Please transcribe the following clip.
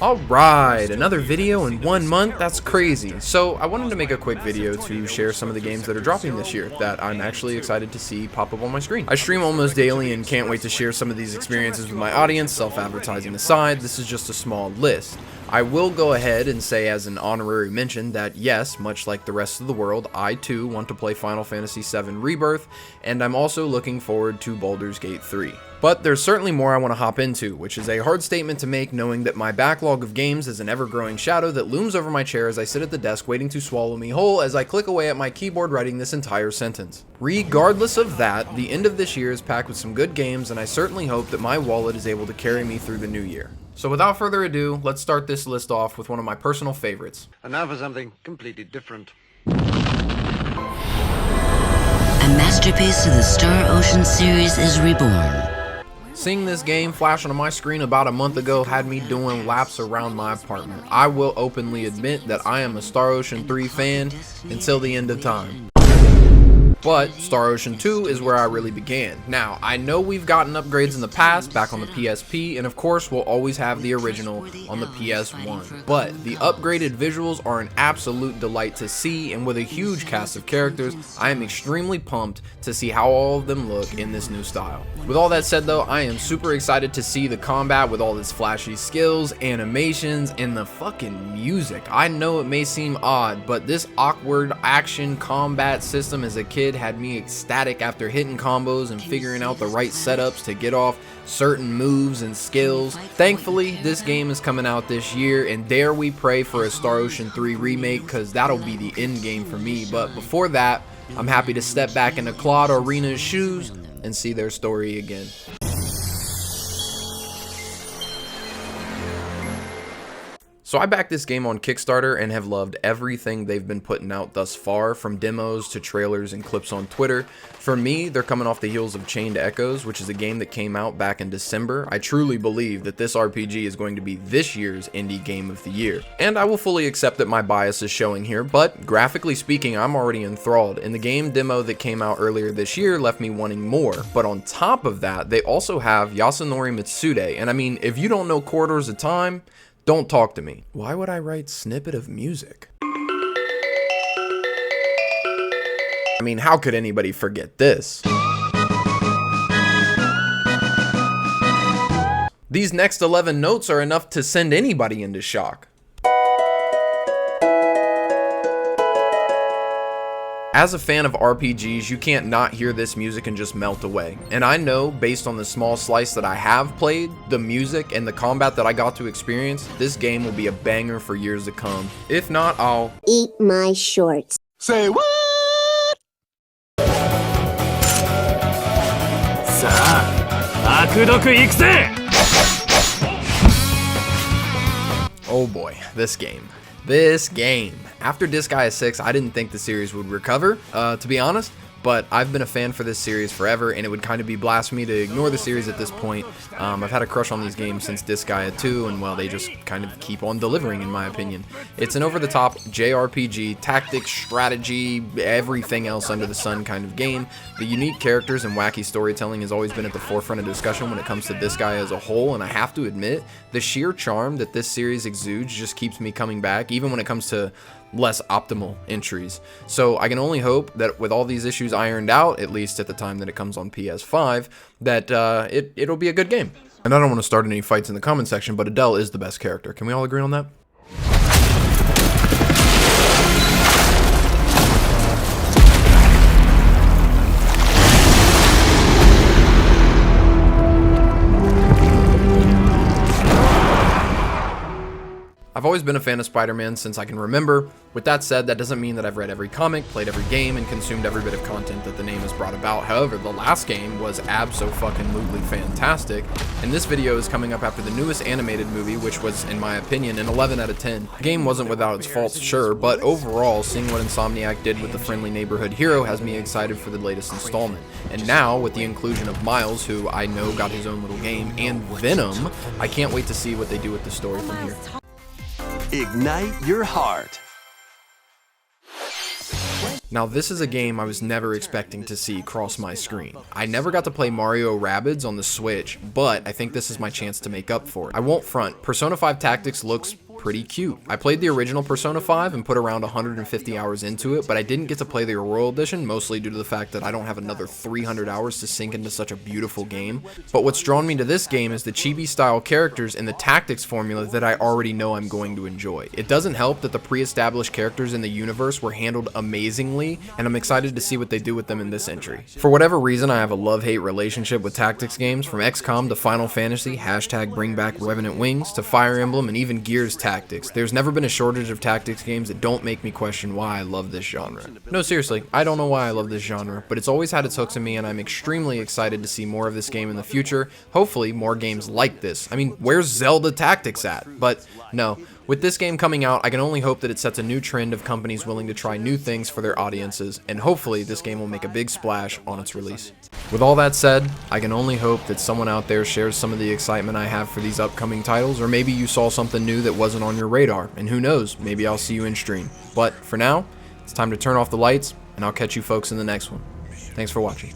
Alright, another video in 1 month? That's crazy. So I wanted to make a quick video to share some of the games that are dropping this year that I'm actually excited to see pop up on my screen. I stream almost daily and can't wait to share some of these experiences with my audience, self-advertising aside. This is just a small list. I will go ahead and say as an honorary mention that yes, much like the rest of the world, I too want to play Final Fantasy VII Rebirth, and I'm also looking forward to Baldur's Gate 3. But there's certainly more I want to hop into, which is a hard statement to make knowing that my backlog of games is an ever-growing shadow that looms over my chair as I sit at the desk waiting to swallow me whole as I click away at my keyboard writing this entire sentence. Regardless of that, the end of this year is packed with some good games, and I certainly hope that my wallet is able to carry me through the new year. So without further ado, let's start this list off with one of my personal favorites. And now for something completely different. A masterpiece of the Star Ocean series is reborn. Seeing this game flash on my screen about a month ago had me doing laps around my apartment. I will openly admit that I am a Star Ocean 3 fan until the end of time. But Star Ocean 2 is where I really began. Now, I know we've gotten upgrades in the past, back on the PSP, and of course we'll always have the original on the PS1. But the upgraded visuals are an absolute delight to see, and with a huge cast of characters, I am extremely pumped to see how all of them look in this new style. With all that said though, I am super excited to see the combat with all its flashy skills, animations, and the fucking music. I know it may seem odd, but this awkward action combat system as a kid had me ecstatic after hitting combos and figuring out the right setups to get off certain moves and skills. Thankfully, this game is coming out this year, and dare we pray for a Star Ocean 3 remake, cause that'll be the end game for me. But before that, I'm happy to step back into Claude or Rena's shoes and see their story again. So I backed this game on Kickstarter and have loved everything they've been putting out thus far, from demos to trailers and clips on Twitter. For me, they're coming off the heels of Chained Echoes, which is a game that came out back in December. I truly believe that this RPG is going to be this year's Indie Game of the Year. And I will fully accept that my bias is showing here, but graphically speaking, I'm already enthralled, and the game demo that came out earlier this year left me wanting more. But on top of that, they also have Yasunori Mitsude, and I mean, if you don't know Corridors of Time, don't talk to me. Why would I write snippet of music? I mean, how could anybody forget this? These next 11 notes are enough to send anybody into shock. As a fan of RPGs, you can't not hear this music and just melt away. And I know, based on the small slice that I have played, the music, and the combat that I got to experience, this game will be a banger for years to come. If not, I'll eat my shorts. Say what? Oh boy, this game. This game. After Disgaea 6, I didn't think the series would recover, to be honest, but I've been a fan for this series forever, and it would kind of be blasphemy to ignore the series at this point. I've had a crush on these games since Disgaea 2, and well, they just kind of keep on delivering in my opinion. It's an over-the-top JRPG, tactics, strategy, everything else under the sun kind of game. The unique characters and wacky storytelling has always been at the forefront of discussion when it comes to Disgaea as a whole, and I have to admit, the sheer charm that this series exudes just keeps me coming back, even when it comes to less optimal entries. So I can only hope that with all these issues ironed out, at least at the time that it comes on PS5, that it'll be a good game. And I don't want to start any fights in the comment section, but Adele is the best character. Can we all agree on that? I've always been a fan of Spider-Man since I can remember. With that said, that doesn't mean that I've read every comic, played every game, and consumed every bit of content that the name has brought about. However, the last game was abso-fucking-lutely fantastic, and this video is coming up after the newest animated movie, which was, in my opinion, an 11 out of 10. The game wasn't without its faults, sure, but overall, seeing what Insomniac did with the friendly neighborhood hero has me excited for the latest installment. And now, with the inclusion of Miles, who I know got his own little game, and Venom, I can't wait to see what they do with the story from here. Ignite your heart. Now this is a game I was never expecting to see cross my screen. I never got to play Mario Rabbids on the Switch, but I think this is my chance to make up for it. I won't front, Persona 5 Tactics looks pretty cute. I played the original Persona 5 and put around 150 hours into it, but I didn't get to play the Royal Edition, mostly due to the fact that I don't have another 300 hours to sink into such a beautiful game. But what's drawn me to this game is the chibi style characters and the tactics formula that I already know I'm going to enjoy. It doesn't help that the pre-established characters in the universe were handled amazingly, and I'm excited to see what they do with them in this entry. For whatever reason, I have a love-hate relationship with tactics games, from XCOM to Final Fantasy, #BringBack Revenant Wings, to Fire Emblem, and even Gears Tactics. There's never been a shortage of tactics games that don't make me question why I love this genre. No, seriously, I don't know why I love this genre, but it's always had its hooks in me, and I'm extremely excited to see more of this game in the future. Hopefully, more games like this. I mean, where's Zelda Tactics at? But no. With this game coming out, I can only hope that it sets a new trend of companies willing to try new things for their audiences, and hopefully this game will make a big splash on its release. With all that said, I can only hope that someone out there shares some of the excitement I have for these upcoming titles, or maybe you saw something new that wasn't on your radar, and who knows, maybe I'll see you in stream. But for now, it's time to turn off the lights, and I'll catch you folks in the next one. Thanks for watching.